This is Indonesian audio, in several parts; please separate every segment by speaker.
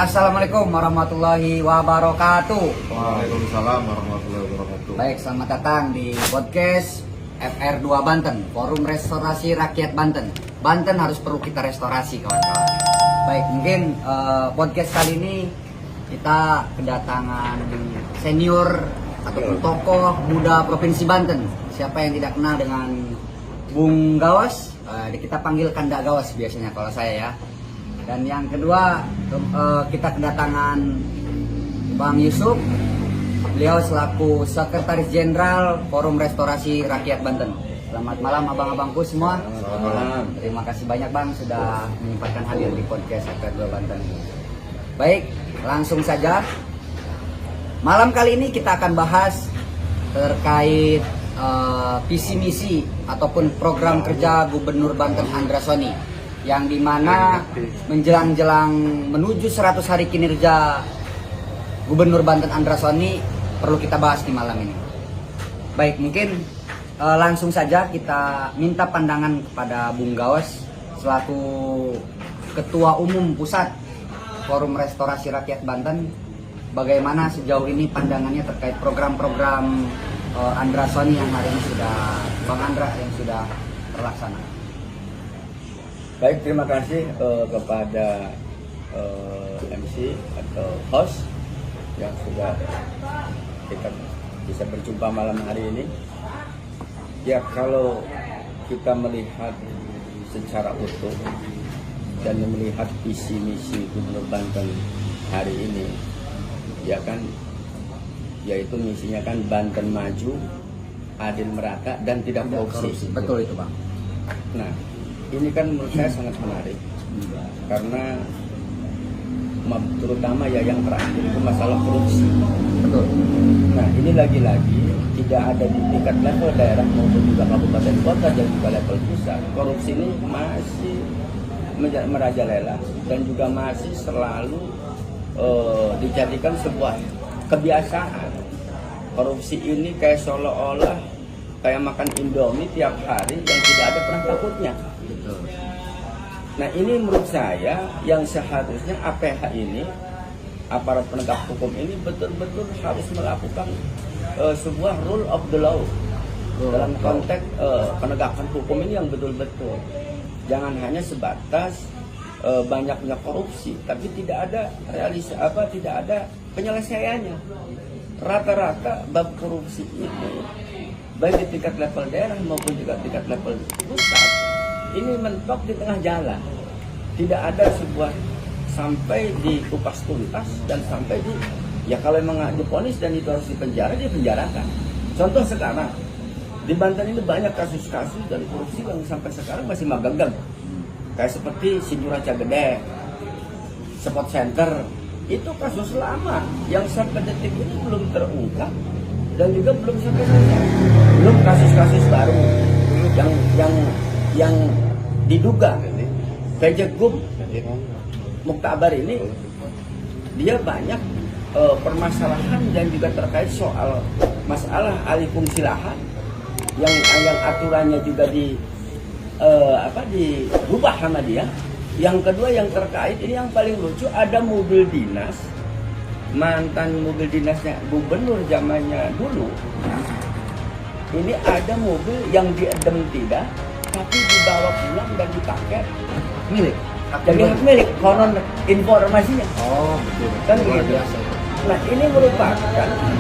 Speaker 1: Assalamualaikum warahmatullahi wabarakatuh.
Speaker 2: Waalaikumsalam warahmatullahi wabarakatuh.
Speaker 1: Baik, selamat datang di podcast FR2 Banten, Forum Restorasi Rakyat Banten. Banten harus perlu kita restorasi, kawan-kawan. Baik, mungkin podcast kali ini kita kedatangan senior ataupun tokoh muda Provinsi Banten. Siapa yang tidak kenal dengan Bung Gawas? Kita panggil Kanda Gawas biasanya kalau saya ya. Dan yang kedua kita kedatangan Bang Yusuf. Beliau selaku Sekretaris Jenderal Forum Restorasi Rakyat Banten. Selamat malam abang-abangku semua.
Speaker 2: Selamat malam.
Speaker 1: Terima kasih banyak Bang sudah menyempatkan hadir di podcast FR2 Banten. Baik, langsung saja. Malam kali ini kita akan bahas terkait visi misi ataupun program kerja Gubernur Banten Andra Soni, yang dimana menjelang-jelang menuju 100 hari kinerja Gubernur Banten Andra Soni perlu kita bahas di malam ini. Baik, mungkin langsung saja kita minta pandangan kepada Bung Gawas selaku Ketua Umum Pusat Forum Restorasi Rakyat Banten. Bagaimana sejauh ini pandangannya terkait program-program Andra Soni yang hari ini sudah Bang Andra yang sudah terlaksana.
Speaker 3: Baik, terima kasih kepada MC atau host yang sudah kita bisa berjumpa malam hari ini. Ya, kalau kita melihat secara utuh dan melihat visi misi Gubernur Banten hari ini, ya kan, yaitu misinya kan Banten maju, adil merata dan tidak korupsi.
Speaker 1: Betul itu Bang.
Speaker 3: Nah, ini kan menurut saya sangat menarik karena terutama ya yang terakhir itu masalah korupsi.
Speaker 1: Betul.
Speaker 3: Nah, ini lagi-lagi tidak ada di tingkat level daerah maupun juga kabupaten kota dan juga level pusat. Korupsi ini masih merajalela dan juga masih selalu dijadikan sebuah kebiasaan. Korupsi ini kayak seolah-olah kayak makan Indomie tiap hari yang tidak ada pernah takutnya. Nah, ini menurut saya yang seharusnya APH ini, aparat penegak hukum ini betul-betul harus melakukan sebuah rule of the law dalam konteks penegakan hukum ini yang betul-betul. Jangan hanya sebatas banyaknya korupsi, tapi tidak ada tidak ada penyelesaiannya. Rata-rata bab korupsi ini, baik di tingkat level daerah maupun juga tingkat level pusat, ini mentok di tengah jalan. Tidak ada sebuah sampai dikupas tuntas dan sampai ya kalau memang diponis dan itu harus dipenjara, dipenjarakan. Contoh sekarang di Banten ini banyak kasus-kasus dari korupsi yang sampai sekarang masih magagang. Kayak seperti Sinjuraca Gede, Spot Center, itu kasus lama yang sampai detik ini belum terungkap dan juga belum sampai selesai. Belum kasus-kasus baru yang diduga Kejegum Muktabar ini dia banyak permasalahan dan juga terkait soal masalah alih fungsi lahan yang aturannya juga dirubah sama dia. Yang kedua yang terkait ini yang paling lucu, ada mobil dinas, mantan mobil dinasnya gubernur zamannya dulu. Ini ada mobil yang diedem tidak, tapi dibawa pulang dan dipakai milik. Jadi hak milik, konon informasinya.
Speaker 1: Oh, betul.
Speaker 3: Kan begitu. Nah, ini merupakan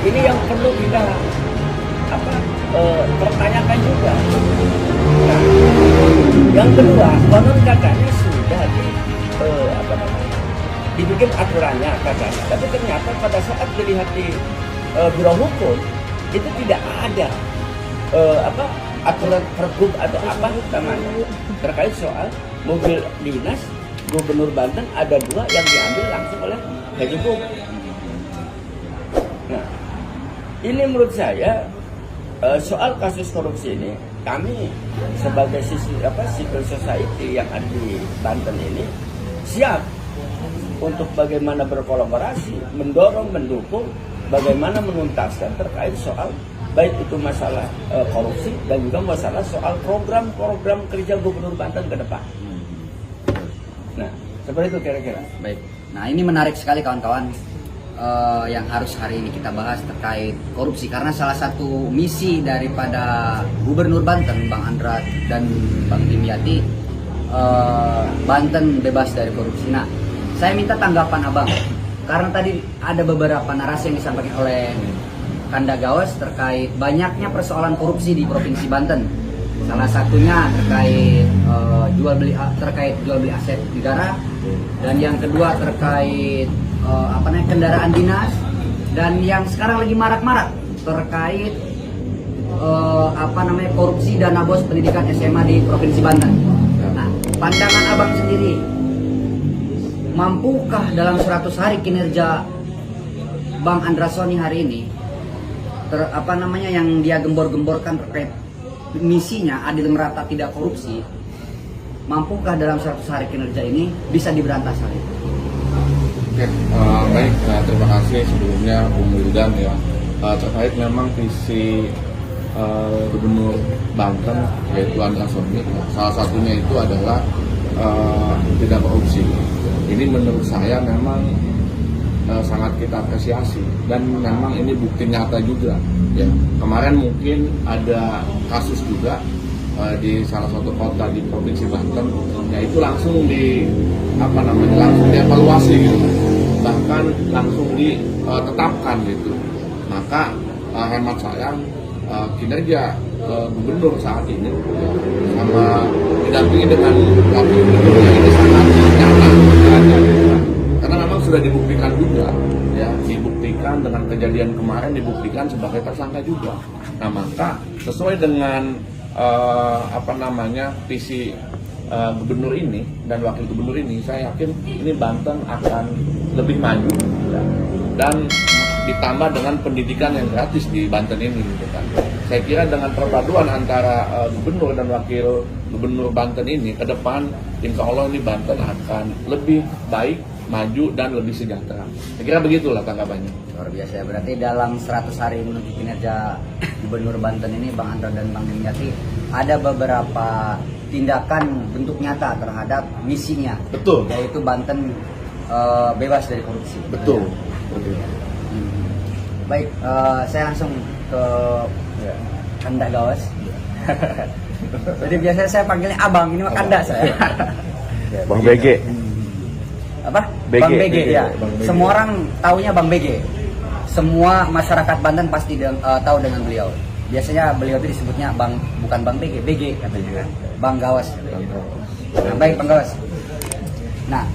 Speaker 3: ini yang perlu kita pertanyakan juga. Nah, yang kedua, konon katanya sudah dibikin aturannya katanya, tapi ternyata pada saat dilihat di biro hukum itu tidak ada aturan pergub atau apa namanya terkait soal mobil dinas Gubernur Banten ada 2 yang diambil langsung oleh Kejegum. Nah, ini menurut saya soal kasus korupsi ini kami sebagai civil society yang ada di Banten ini siap untuk bagaimana berkolaborasi, mendorong, mendukung, bagaimana menuntaskan terkait soal baik itu masalah korupsi dan juga masalah soal program-program kerja Gubernur Banten ke depan. Nah, seperti itu kira-kira.
Speaker 1: Baik. Nah ini menarik sekali kawan-kawan, yang harus hari ini kita bahas terkait korupsi, karena salah satu misi daripada Gubernur Banten Bang Andra dan Bang Dimyati, Banten bebas dari korupsi. Nah saya minta tanggapan abang, karena tadi ada beberapa narasi yang disampaikan oleh Kanda Gawas terkait banyaknya persoalan korupsi di Provinsi Banten. Salah satunya terkait jual beli aset negara, dan yang kedua terkait kendaraan dinas, dan yang sekarang lagi marak-marak terkait korupsi dana bos pendidikan SMA di Provinsi Banten. Nah, pandangan abang sendiri, mampukah dalam 100 hari kinerja Bang Andra Soni hari ini yang dia gembor-gemborkan terkait misinya adil merata tidak korupsi, mampukah dalam 100 hari kinerja ini bisa diberantas hal itu?
Speaker 2: Oke, baik, terima kasih sebelumnya Bung Wildan ya. Terkait memang visi Gubernur Banten yaitu Andra Soni, salah satunya itu adalah tidak korupsi. Ini menurut saya memang sangat kita apresiasi, dan memang ini bukti nyata juga ya. Kemarin mungkin ada kasus juga di salah satu kota di Provinsi Banten, ya itu langsung langsung dievaluasi gitu, bahkan langsung ditetapkan gitu. Maka hemat saya kinerja gubernur saat ini sama didampingi dengan wakil gubernurnya ini sangat nyata, karena memang sudah dibuktikan juga ya, dibuktikan dengan kejadian kemarin, dibuktikan sebagai tersangka juga. Nah maka sesuai dengan visi gubernur ini dan wakil gubernur ini, saya yakin ini Banten akan lebih maju ya. Dan ditambah dengan pendidikan yang gratis di Banten ini gitu kan. Saya kira dengan perpaduan antara gubernur dan wakil gubernur Banten ini ke depan, insya Allah ini Banten akan lebih baik, maju dan lebih sejahtera. Saya kira begitulah tanggapannya.
Speaker 1: Luar biasa ya, berarti dalam 100 hari menuju kinerja Gubernur Banten ini Bang Andra dan Bang Dimyati ada beberapa tindakan bentuk nyata terhadap misinya.
Speaker 2: Betul.
Speaker 1: Yaitu Banten bebas dari korupsi.
Speaker 2: Betul.
Speaker 1: Ya.
Speaker 2: Betul.
Speaker 1: Baik, saya langsung ke Kanda Gawas. Jadi biasanya saya panggilnya abang, ini mah Kanda saya.
Speaker 4: Bang BG.
Speaker 1: Apa?
Speaker 4: BG,
Speaker 1: Bang BG ya.
Speaker 4: Bang BG.
Speaker 1: Semua orang taunya Bang BG. Semua masyarakat Banten pasti tahu dengan beliau. Biasanya beliau itu disebutnya bukan Bang BG, BG katanya. Bang Gawas. Nah, baik Bang Gawas. Nah,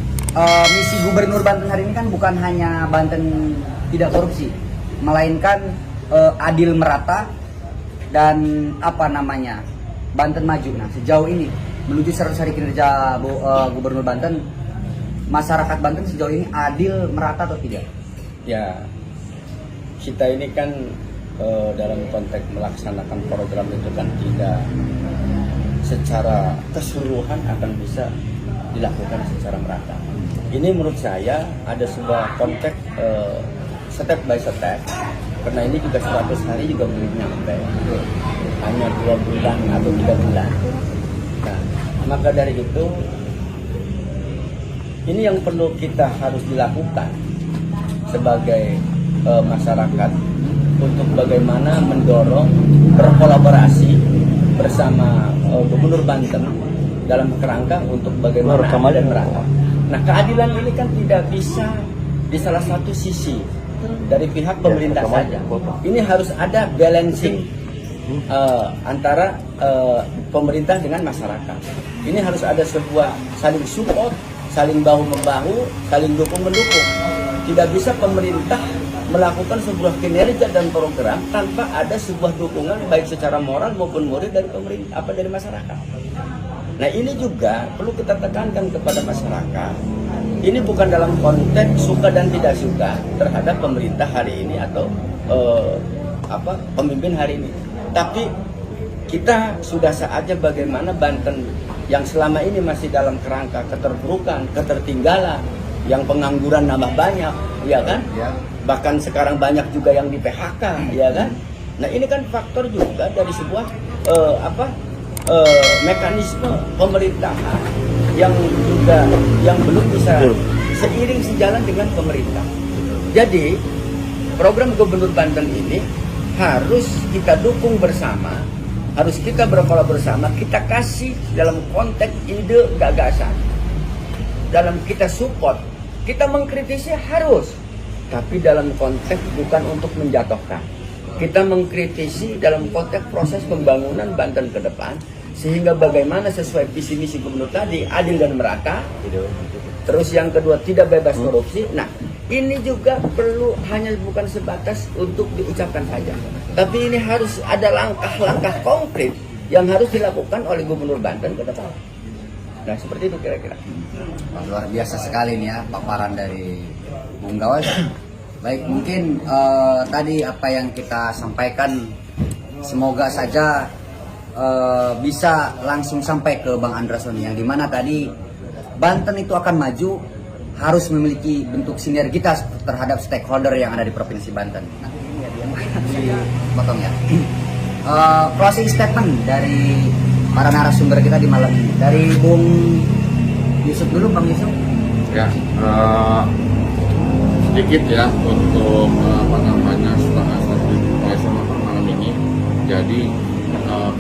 Speaker 1: misi Gubernur Banten hari ini kan bukan hanya Banten tidak korupsi, melainkan adil merata dan Banten maju. Nah, sejauh ini menuju 100 hari kinerja Gubernur Banten, masyarakat Banten sejauh ini adil merata atau tidak?
Speaker 3: Ya, kita ini kan dalam konteks melaksanakan program itu kan tidak secara keseluruhan akan bisa dilakukan secara merata. Ini menurut saya ada sebuah konteks step by step, karena ini juga 100 hari juga belum nyampe, hanya 2 bulan atau 3 bulan. Nah, maka dari itu ini yang perlu kita harus dilakukan sebagai masyarakat untuk bagaimana mendorong berkolaborasi bersama Gubernur Banten dalam kerangka untuk bagaimana adil dan merata. Nah, keadilan ini kan tidak bisa di salah satu sisi dari pihak pemerintah saja. Ini harus ada balancing antara pemerintah dengan masyarakat. Ini harus ada sebuah saling support, saling bahu-membahu, saling dukung-mendukung. Tidak bisa pemerintah melakukan sebuah kinerja dan program tanpa ada sebuah dukungan baik secara moral maupun moral dari pemerintah dari masyarakat. Nah, ini juga perlu kita tekankan kepada masyarakat. Ini bukan dalam konteks suka dan tidak suka terhadap pemerintah hari ini atau pemimpin hari ini. Tapi kita sudah saatnya bagaimana Banten yang selama ini masih dalam kerangka keterpurukan, ketertinggalan, yang pengangguran nambah banyak, ya kan?
Speaker 1: Ya.
Speaker 3: Bahkan sekarang banyak juga yang di PHK, ya kan? Nah, ini kan faktor juga dari sebuah mekanisme pemerintahan yang belum bisa seiring sejalan dengan pemerintah. Jadi program Gubernur Banten ini harus kita dukung bersama, harus kita berkolaborasi bersama, kita kasih dalam konteks ide gagasan, dalam kita support, kita mengkritisi harus, tapi dalam konteks bukan untuk menjatuhkan. Kita mengkritisi dalam konteks proses pembangunan Banten ke depan, sehingga bagaimana sesuai visi misi gubernur tadi, adil dan merata. Terus yang kedua, tidak bebas korupsi. Nah, ini juga perlu hanya bukan sebatas untuk diucapkan saja, tapi ini harus ada langkah-langkah konkret yang harus dilakukan oleh Gubernur Banten ke depan. Nah, seperti itu kira-kira.
Speaker 1: Luar biasa sekali nih ya paparan dari Bung Gawas. Baik, mungkin tadi apa yang kita sampaikan semoga saja bisa langsung sampai ke Bang Andrasoni, yang dimana tadi Banten itu akan maju harus memiliki bentuk sinergitas terhadap stakeholder yang ada di Provinsi Banten. Nah, ini dia dipotong ya. Closing statement dari para narasumber kita di malam ini. Dari Bung Yusuf dulu, Bang Yusuf.
Speaker 2: Ya, sedikit ya untuk strategi malam ini. Jadi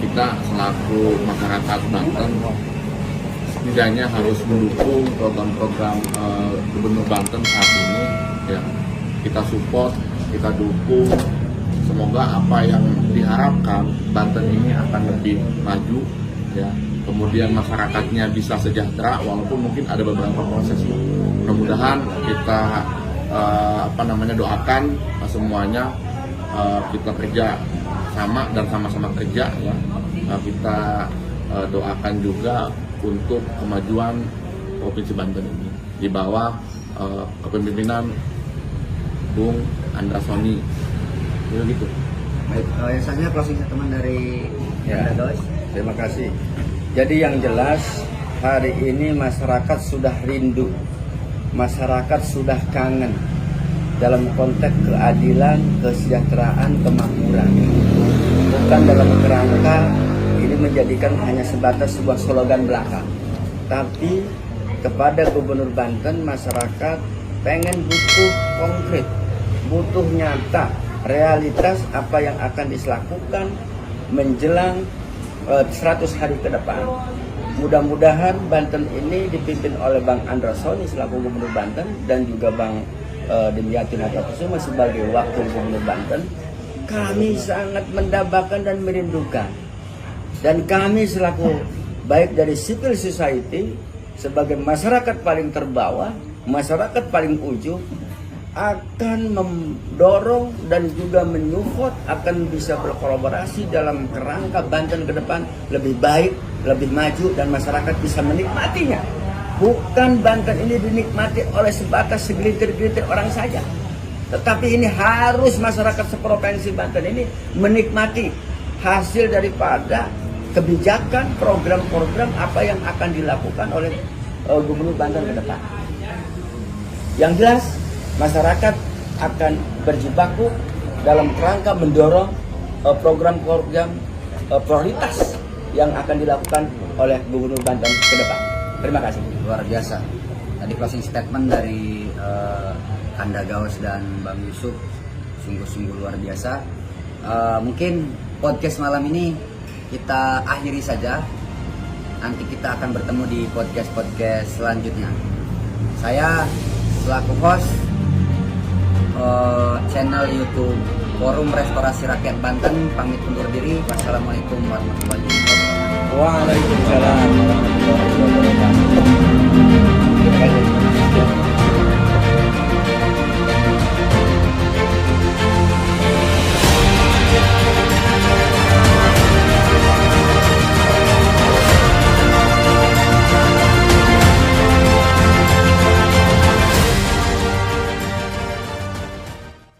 Speaker 2: kita selaku masyarakat Banten setidaknya harus mendukung program-program Gubernur Banten saat ini. Ya, kita support, kita dukung. Semoga apa yang diharapkan Banten ini akan lebih maju, ya. Kemudian masyarakatnya bisa sejahtera, walaupun mungkin ada beberapa proses. Mudah-mudahan kita doakan semuanya, kita kerja sama dan sama-sama kerja, ya. Kita doakan juga untuk kemajuan Provinsi Banten ini di bawah kepemimpinan Bung Andrasoni. Gitu.
Speaker 1: Baik, yang selanjutnya closing statement dari
Speaker 3: Ya, terima kasih. Jadi yang jelas hari ini masyarakat sudah rindu, masyarakat sudah kangen dalam konteks keadilan, kesejahteraan, kemakmuran. Bukan dalam kerangka ini menjadikan hanya sebatas sebuah slogan belaka, tapi kepada Gubernur Banten masyarakat pengen butuh konkret, butuh nyata, realitas apa yang akan dilakukan menjelang 100 hari ke depan. Mudah-mudahan Banten ini dipimpin oleh Bang Andrasoni selaku Gubernur Banten dan juga Bang Dimyati Natakusuma sebagai Wakil Gubernur Banten. Kami sangat mendambakan dan merindukan, dan kami selaku baik dari civil society sebagai masyarakat paling terbawah, masyarakat paling ujung, akan mendorong dan juga menyupport akan bisa berkolaborasi dalam kerangka Banten ke depan lebih baik, lebih maju, dan masyarakat bisa menikmatinya. Bukan Banten ini dinikmati oleh sebatas segelintir-gelintir orang saja, tetapi ini harus masyarakat seprovinsi Banten ini menikmati hasil daripada kebijakan, program-program apa yang akan dilakukan oleh Gubernur Banten ke depan. Yang jelas masyarakat akan berjibaku dalam kerangka mendorong program-program prioritas yang akan dilakukan oleh Gubernur Banten ke depan. Terima kasih.
Speaker 1: luar biasa. Tadi closing statement dari Kanda Gawas dan Bang Yusuf sungguh-sungguh luar biasa. Mungkin podcast malam ini kita akhiri saja. Nanti kita akan bertemu di podcast-podcast selanjutnya. Saya selaku host channel YouTube Forum Restorasi Rakyat Banten pamit undur diri. Wassalamualaikum warahmatullahi wabarakatuh.
Speaker 3: Waalaikumsalam.